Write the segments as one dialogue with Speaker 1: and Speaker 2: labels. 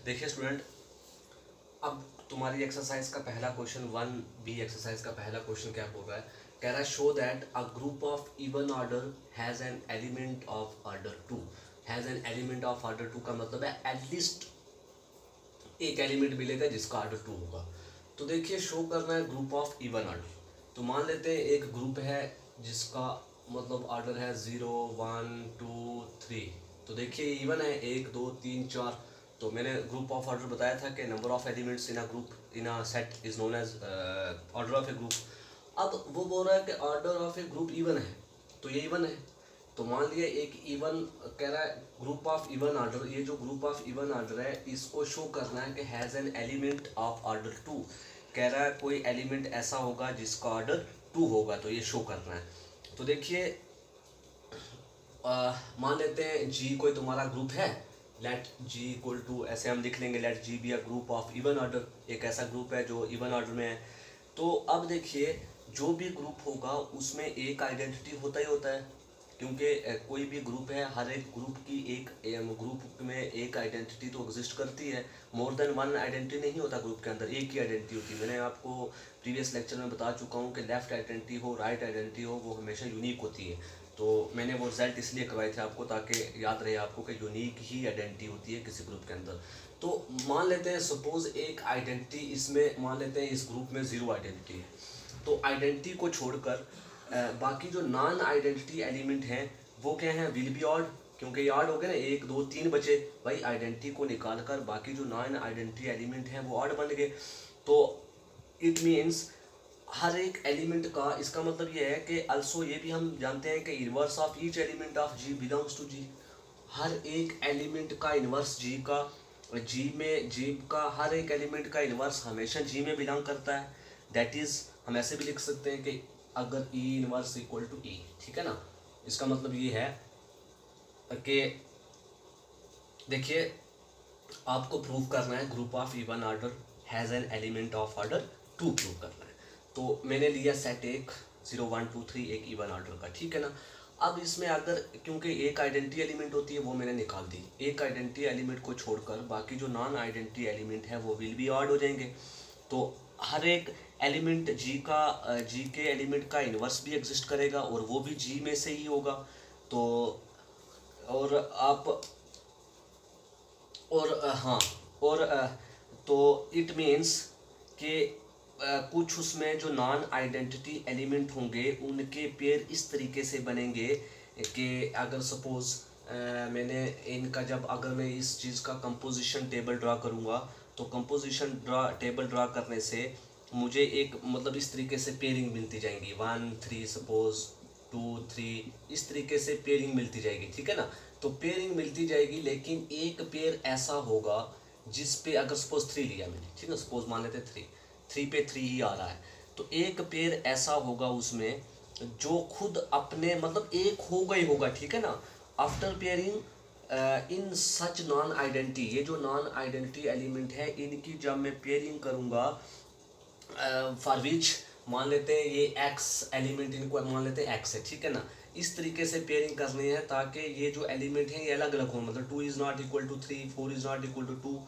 Speaker 1: देखिए स्टूडेंट, अब तुम्हारी एक्सरसाइज का पहला क्वेश्चन 1B एक्सरसाइज का पहला क्वेश्चन क्या बोल रहा है? कह रहा है show that a group of even order has an element of order 2। Has an element of order 2 का मतलब है एटलीस्ट एक एलिमेंट मिलेगा जिसका ऑर्डर 2 होगा। तो देखिए शो करना है ग्रुप ऑफ इवन ऑर्डर। तो मान लेते हैं एक ग्रुप है जिसका मतलब ऑर्डर है 0 1 2 3। तो देखिए इवन है 1 2 3 4। तो मैंने ग्रुप ऑफ ऑर्डर बताया था कि number of elements in a group in a set is known as order of a group. अब वो बोल रहा है कि order of a group even है, तो ये इवन है। तो मान लिया एक इवन कह रहा है ग्रुप ऑफ इवन ऑर्डर, ये जो ग्रुप ऑफ इवन ऑर्डर है इसको शो करना है कि has an element of order 2। कह रहा है कोई एलिमेंट ऐसा होगा जिसका ऑर्डर 2 होगा, तो ये शो करना है। तो देखिए मान लेते हैं जी कोई तुम्हारा ग्रुप है, लेट जी इक्वल टू, ऐसे हम लिख लेंगे let G be a group of even order. एक ऐसा ग्रुप है जो इवन ऑर्डर में है। तो अब देखिए जो भी ग्रुप होगा उसमें एक आइडेंटिटी होता ही होता है, क्योंकि कोई भी ग्रुप है, हर एक ग्रुप की एक ग्रुप में एक आइडेंटिटी तो एग्जिस्ट करती है। मोर देन वन आइडेंटिटी नहीं होता ग्रुप के अंदर, एक ही आइडेंटिटी होती है। मैंने आपको प्रीवियस लेक्चर में बता चुका हूँ कि लेफ्ट आइडेंटिटी हो राइट आइडेंटिटी हो वो हमेशा यूनिक होती है। तो मैंने वो रिजल्ट इसलिए करवाए थे आपको ताकि याद रहे आपको कि यूनिक ही आइडेंटिटी होती है किसी ग्रुप के अंदर। तो मान लेते हैं सपोज एक आइडेंटिटी इसमें, मान लेते हैं इस ग्रुप में 0 आइडेंटिटी है। तो आइडेंटिटी को छोड़कर बाकी जो नॉन आइडेंटिटी एलिमेंट हैं वो क्या हैं, विल बी ऑड, क्योंकि ये ऑड हो गए ना, 1 2 3 बचे भाई। आइडेंटिटी को निकाल कर बाकी जो नॉन आइडेंटिटी एलिमेंट हैं वो ऑड बन गए। तो इट मीन्स हर एक एलिमेंट का, इसका मतलब ये है कि अल्सो ये भी हम जानते हैं कि inverse of each element of G belongs to G. हर एक एलिमेंट का इनवर्स जी का, जी में जी का हर एक एलिमेंट का इनवर्स हमेशा जी में बिलोंग करता है। दैट इज हम ऐसे भी लिख सकते हैं कि अगर ई इनवर्स इक्वल टू ई, ठीक है ना। इसका मतलब ये है कि देखिए आपको प्रूव करना है group of even order has an element of order 2 prove करना है। तो मैंने लिया सेट एक 0 1 2 3 एक इवन ऑर्डर का, ठीक है ना। अब इसमें अगर क्योंकि एक आइडेंटिटी एलिमेंट होती है वो मैंने निकाल दी, एक आइडेंटिटी एलिमेंट को छोड़कर बाकी जो नॉन आइडेंटिटी एलिमेंट है वो विल बी ऑड हो जाएंगे। तो हर एक एलिमेंट जी का, जी के एलिमेंट का इन्वर्स भी एग्जिस्ट करेगा और वो भी जी में से ही होगा। तो और आप और हाँ और तो इट मीन्स कि कुछ उसमें जो नॉन आइडेंटिटी एलिमेंट होंगे उनके पेयर इस तरीके से बनेंगे कि अगर सपोज मैंने इनका, जब अगर मैं इस चीज़ का कंपोजिशन टेबल ड्रा करूँगा तो कंपोजिशन टेबल ड्रा करने से मुझे एक मतलब इस तरीके से पेयरिंग मिलती जाएंगी 1 3 सपोज 2 3 इस तरीके से पेयरिंग मिलती जाएगी, ठीक है ना। तो पेयरिंग मिलती जाएगी लेकिन एक पेयर ऐसा होगा जिस पे अगर सपोज 3 लिया मैंने, ठीक है, सपोज मान लेते 3 पे 3 ही आ रहा है। तो एक पेयर ऐसा होगा उसमें जो खुद अपने मतलब एक होगा ही होगा, ठीक है ना। आफ्टर पेयरिंग इन सच नॉन आइडेंटिटी, ये जो नॉन आइडेंटिटी एलिमेंट है इनकी जब मैं पेयरिंग करूँगा फॉर विच मान लेते हैं ये एक्स एलिमेंट, इनको मान लेते हैं एक्स है, ठीक है ना। इस तरीके से पेयरिंग करनी है ताकि ये जो एलिमेंट हैं ये अलग अलग हो, मतलब 2 is not equal to 3 4 is not equal to 2।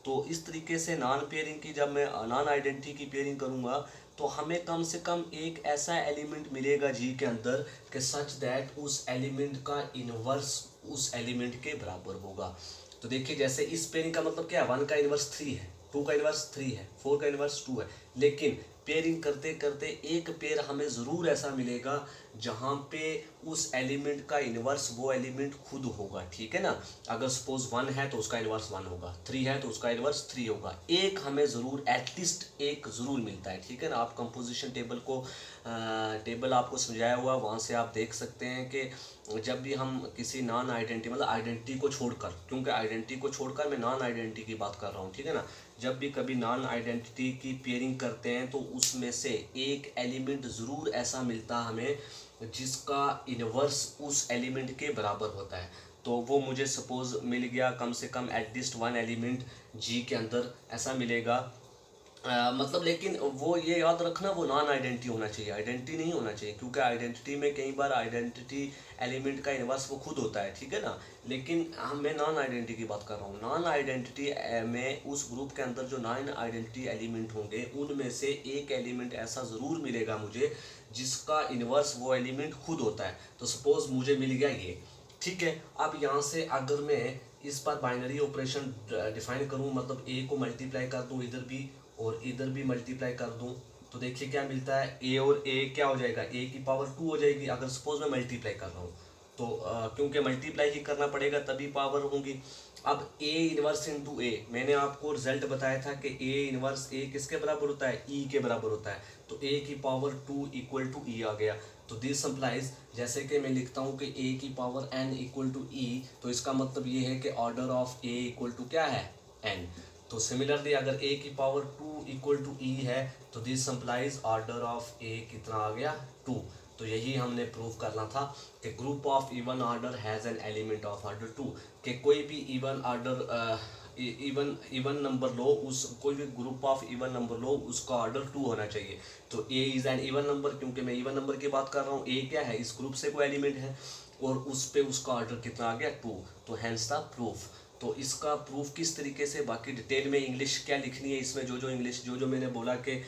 Speaker 1: तो इस तरीके से नॉन पेयरिंग की जब मैं नॉन आइडेंटिटी की पेयरिंग करूँगा तो हमें कम से कम एक ऐसा एलिमेंट मिलेगा जी के अंदर कि सच दैट उस एलिमेंट का इनवर्स उस एलिमेंट के बराबर होगा। तो देखिए जैसे इस पेयरिंग का मतलब क्या है, 1 का इनवर्स 3 है, 2 का इनवर्स 3 है, 4 का इनवर्स 2 है। लेकिन पेयरिंग करते करते एक पेयर हमें ज़रूर ऐसा मिलेगा जहाँ पे उस एलिमेंट का इन्वर्स वो एलिमेंट खुद होगा, ठीक है ना। अगर सपोज 1 है तो उसका इन्वर्स 1 होगा, 3 है तो उसका इन्वर्स 3 होगा। एक हमें ज़रूर एटलीस्ट एक ज़रूर मिलता है, ठीक है ना। आप कंपोजिशन टेबल को टेबल आपको समझाया हुआ वहाँ से आप देख सकते हैं कि जब भी हम किसी नॉन आइडेंटिटी मतलब आइडेंटिटी को छोड़कर, क्योंकि आइडेंटिटी को छोड़कर मैं नॉन आइडेंटिटी की बात कर रहा हूँ, ठीक है ना। जब भी कभी नॉन आइडेंटिटी की पेयरिंग करते हैं तो उसमें से एक एलिमेंट ज़रूर ऐसा मिलता है हमें जिसका इनवर्स उस एलिमेंट के बराबर होता है। तो वो मुझे सपोज मिल गया कम से कम एटलीस्ट 1 एलिमेंट जी के अंदर ऐसा मिलेगा मतलब लेकिन वो ये याद रखना वो नॉन आइडेंटिटी होना चाहिए, आइडेंटिटी नहीं होना चाहिए, क्योंकि आइडेंटिटी में कई बार आइडेंटिटी एलिमेंट का इन्वर्स वो खुद होता है, ठीक है ना। लेकिन मैं नॉन आइडेंटिटी की बात कर रहा हूँ। नॉन आइडेंटिटी में उस ग्रुप के अंदर जो नॉन आइडेंटिटी एलिमेंट होंगे उनमें से एक एलिमेंट ऐसा ज़रूर मिलेगा मुझे जिसका इन्वर्स वो एलिमेंट खुद होता है। तो सपोज मुझे मिल गया ये, ठीक है। अब यहाँ से अगर मैं इस पर बाइनरी ऑपरेशन डिफाइन करूँ, मतलब ए को मल्टीप्लाई कर दूँ इधर भी और इधर भी मल्टीप्लाई कर दूं, तो देखिए क्या मिलता है, ए और ए क्या हो जाएगा, ए की पावर 2 हो जाएगी अगर सपोज मैं मल्टीप्लाई कर रहा हूँ तो, क्योंकि मल्टीप्लाई ही करना पड़ेगा तभी पावर होंगी। अब ए इनवर्स इंटू ए, मैंने आपको रिजल्ट बताया था कि ए इनवर्स ए किसके बराबर होता है, ई के बराबर होता है। तो ए की पावर 2 इक्वल टू ई आ गया। तो दिस इम्प्लाइज, जैसे कि मैं लिखता हूँ कि ए की power n equal to e, तो इसका मतलब ये है कि order of a equal to क्या है, एन। तो सिमिलरली अगर a की पावर 2 इक्वल टू ई है तो this implies order of a कितना आ गया, 2। तो यही हमने प्रूव करना था कि group of even order has an element of order 2, कि कोई भी इवन ऑर्डर इवन नंबर लो, उस कोई भी ग्रुप ऑफ इवन नंबर लो उसका ऑर्डर 2 होना चाहिए। तो a is an even number, क्योंकि मैं इवन नंबर की बात कर रहा हूँ, a क्या है, इस ग्रुप से कोई एलिमेंट है और उस पे उसका ऑर्डर कितना आ गया, 2। तो हैंस द प्रूफ। तो इसका प्रूफ किस तरीके से, बाकी डिटेल में इंग्लिश क्या लिखनी है इसमें, जो इंग्लिश जो मैंने बोला कि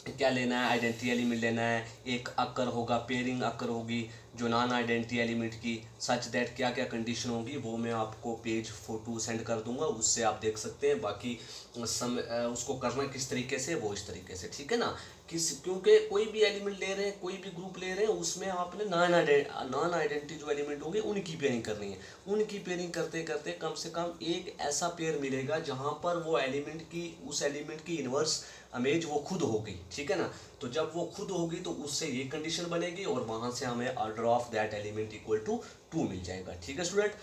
Speaker 1: क्या लेना है, आइडेंटिटी एलिमेंट लेना है, एक अकर होगा, पेयरिंग अकर होगी जो नॉन आइडेंटिटी एलिमेंट की, सच दैट क्या क्या कंडीशन होगी वो मैं आपको पेज फोटो सेंड कर दूंगा, उससे आप देख सकते हैं। बाकी उसको करना किस तरीके से, वो इस तरीके से, ठीक है ना। क्योंकि कोई भी एलिमेंट ले रहे हैं, कोई भी ग्रुप ले रहे हैं, उसमें आपने नॉन आइडेंटिटी जो एलिमेंट होंगे उनकी पेयरिंग करनी है। उनकी पेयरिंग करते करते कम से कम एक ऐसा पेयर मिलेगा जहाँ पर वो एलिमेंट की, उस एलिमेंट की इन्वर्स इमेज वो खुद होगी, ठीक है ना। तो जब वो खुद होगी तो उससे ये कंडीशन बनेगी और वहाँ से हमें order of that element equal to 2 मिल जाएगा, ठीक है स्टूडेंट।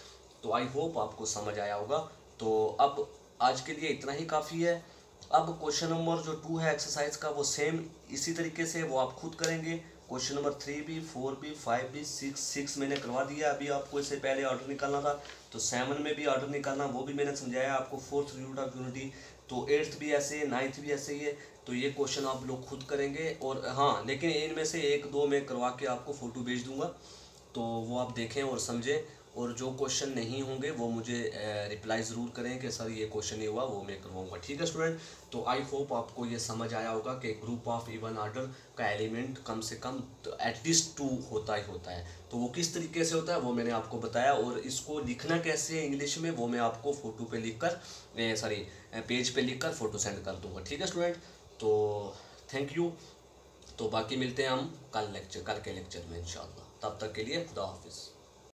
Speaker 1: तो आई होप आपको समझ आया होगा। तो अब आज के लिए इतना ही काफ़ी है। अब क्वेश्चन नंबर जो 2 है एक्सरसाइज का, वो सेम इसी तरीके से वो आप खुद करेंगे। क्वेश्चन नंबर 3 भी, 4 भी, 5 भी, 6 मैंने करवा दिया। अभी आपको इससे पहले ऑर्डर निकालना था, तो 7 में भी ऑर्डर निकालना, वो भी मैंने समझाया आपको, 4th रूट ऑफ यूनिटी। तो 8th भी ऐसे है, 9th भी ऐसे ही है। तो ये क्वेश्चन आप लोग खुद करेंगे। और हाँ, लेकिन इनमें से 1-2 मैं करवा के आपको फ़ोटो भेज दूँगा, तो वो आप देखें और समझें। और जो क्वेश्चन नहीं होंगे वो मुझे रिप्लाई ज़रूर करें कि सर ये क्वेश्चन नहीं हुआ, वो मैं करवाऊँगा, ठीक है स्टूडेंट। तो आई होप आपको ये समझ आया होगा कि ग्रुप ऑफ इवन ऑर्डर का एलिमेंट कम से कम तो एटलीस्ट 2 होता ही होता है। तो वो किस तरीके से होता है वो मैंने आपको बताया, और इसको लिखना कैसे है इंग्लिश में वो मैं आपको फ़ोटो पे लिख कर सॉरी पेज पे लिख कर फ़ोटो सेंड कर दूँगा, ठीक है स्टूडेंट। तो थैंक यू। तो बाकी मिलते हैं हम कल के लेक्चर में इंशाल्लाह। तब तक के लिए खुदा हाफिज़।